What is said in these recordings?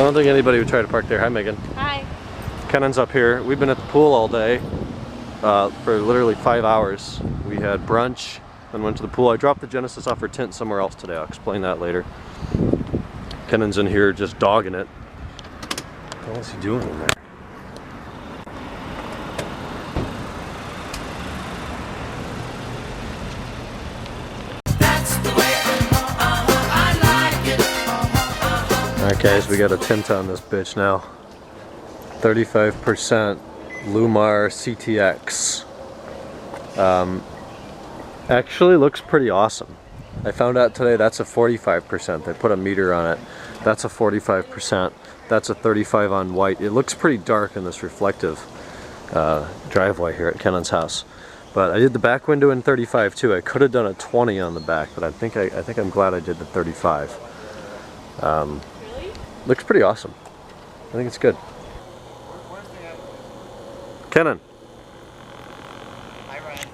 don't think anybody would try to park there. Hi, Megan. Hi. Kennan's up here. We've been at the pool all day for literally 5 hours. We had brunch, then went to the pool. I dropped the Genesis off for Tint somewhere else today. I'll explain that later. Kennan's in here just dogging it. What is he doing in there? Alright guys, we got a tint on this bitch now. 35% Lumar CTX. Actually looks pretty awesome. I found out today that's a 45%. They put a meter on it. That's a 45%. That's a 35 on white. It looks pretty dark in this reflective driveway here at Kennan's house. But I did the back window in 35 too. I could have done a 20 on the back, but I think I'm glad I did the 35. Really? Looks pretty awesome. I think it's good. Kennan.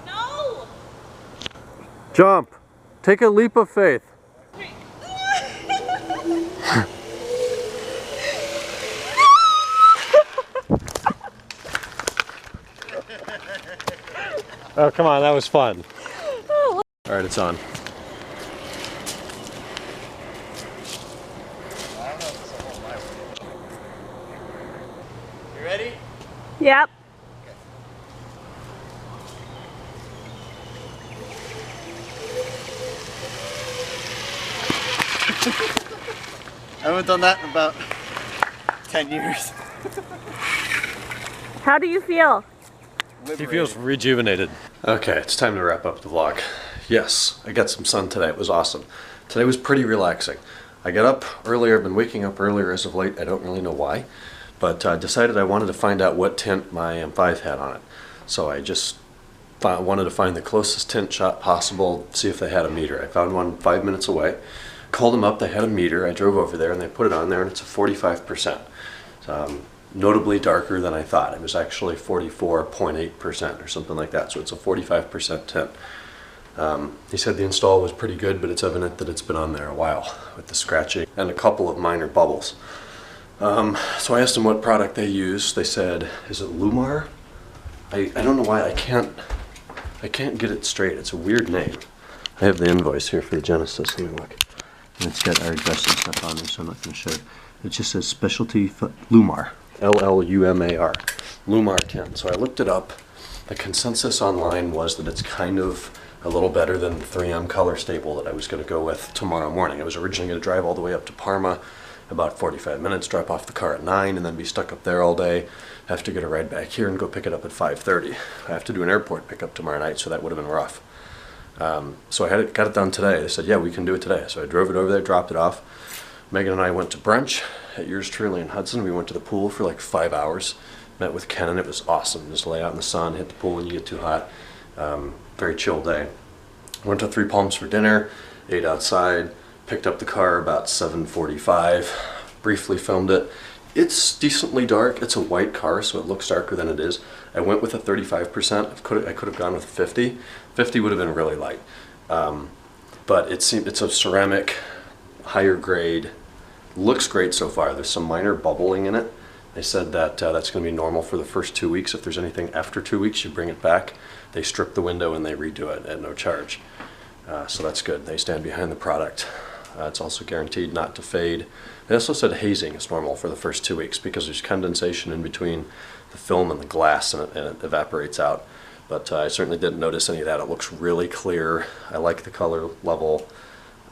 No! Jump. Take a leap of faith. Oh, come on, that was fun. Alright, it's on. You ready? Yep. I haven't done that in about 10 years. How do you feel? He feels rejuvenated. Okay, it's time to wrap up the vlog. Yes, I got some sun today. It was awesome. Today was pretty relaxing. I got up earlier. I've been waking up earlier as of late. I don't really know why, but I decided I wanted to find out what tint my M5 had on it. So I just wanted to find the closest tint shop possible, see if they had a meter. I found one 5 minutes away. Called them up. They had a meter. I drove over there and they put it on there, and it's a 45%. Notably darker than I thought. It was actually 44.8% or something like that, so it's a 45% tint. He said the install was pretty good, but it's evident that it's been on there a while with the scratching and a couple of minor bubbles. So I asked him what product they use. They said, is it Lumar? I don't know why I can't get it straight. It's a weird name. I have the invoice here for the Genesis. Let me look. And it's got our address and stuff on there, so I'm not going to show it. It just says Specialty Lumar. L-L-U-M-A-R. Lumar tint. So I looked it up. The consensus online was that it's kind of a little better than the 3M color staple that I was going to go with tomorrow morning. I was originally going to drive all the way up to Parma, about 45 minutes, drop off the car at 9, and then be stuck up there all day. Have to get a ride back here and go pick it up at 5:30. I have to do an airport pickup tomorrow night, so that would have been rough. So I got it done today. They said, yeah, we can do it today. So I drove it over there, dropped it off. Megan and I went to brunch at yours truly in Hudson. We went to the pool for like 5 hours. Met with Ken. It was awesome. Just lay out in the sun, hit the pool when you get too hot. Very chill day. Went to Three Palms for dinner, ate outside, picked up the car about 7:45, briefly filmed it. It's decently dark. It's a white car, so it looks darker than it is. I went with a 35%. I could have gone with 50. 50 would have been really light. But it's a ceramic, higher grade. Looks great so far. There's some minor bubbling in it. They said that that's going to be normal for the first 2 weeks. If there's anything after 2 weeks, you bring it back. They strip the window and they redo it at no charge. So that's good. They stand behind the product. It's also guaranteed not to fade. They also said hazing is normal for the first 2 weeks because there's condensation in between the film and the glass, and it evaporates out. But I certainly didn't notice any of that. It looks really clear. I like the color level.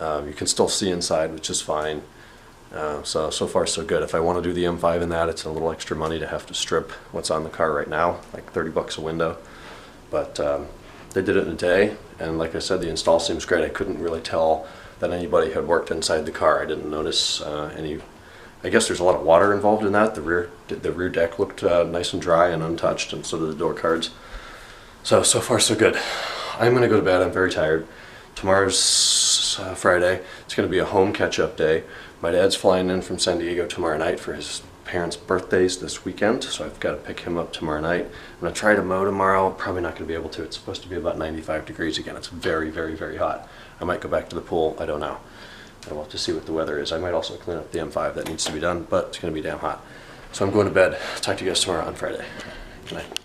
You can still see inside, which is fine. So far so good. If I want to do the M5 in that, it's a little extra money to have to strip what's on the car right now, like 30 bucks a window. But they did it in a day, and like I said, the install seems great. I couldn't really tell that anybody had worked inside the car. I didn't notice any. I guess there's a lot of water involved in that. The rear deck looked nice and dry and untouched, and so did the door cards. So far so good. I'm going to go to bed. I'm very tired. Tomorrow's Friday. It's going to be a home catch-up day. My dad's flying in from San Diego tomorrow night for his parents' birthdays this weekend, so I've got to pick him up tomorrow night. I'm going to try to mow tomorrow. Probably not going to be able to. It's supposed to be about 95 degrees again. It's very, very, very hot. I might go back to the pool. I don't know. and we'll have to see what the weather is. I might also clean up the M5. That needs to be done, but it's going to be damn hot. So I'm going to bed. Talk to you guys tomorrow on Friday. Good night.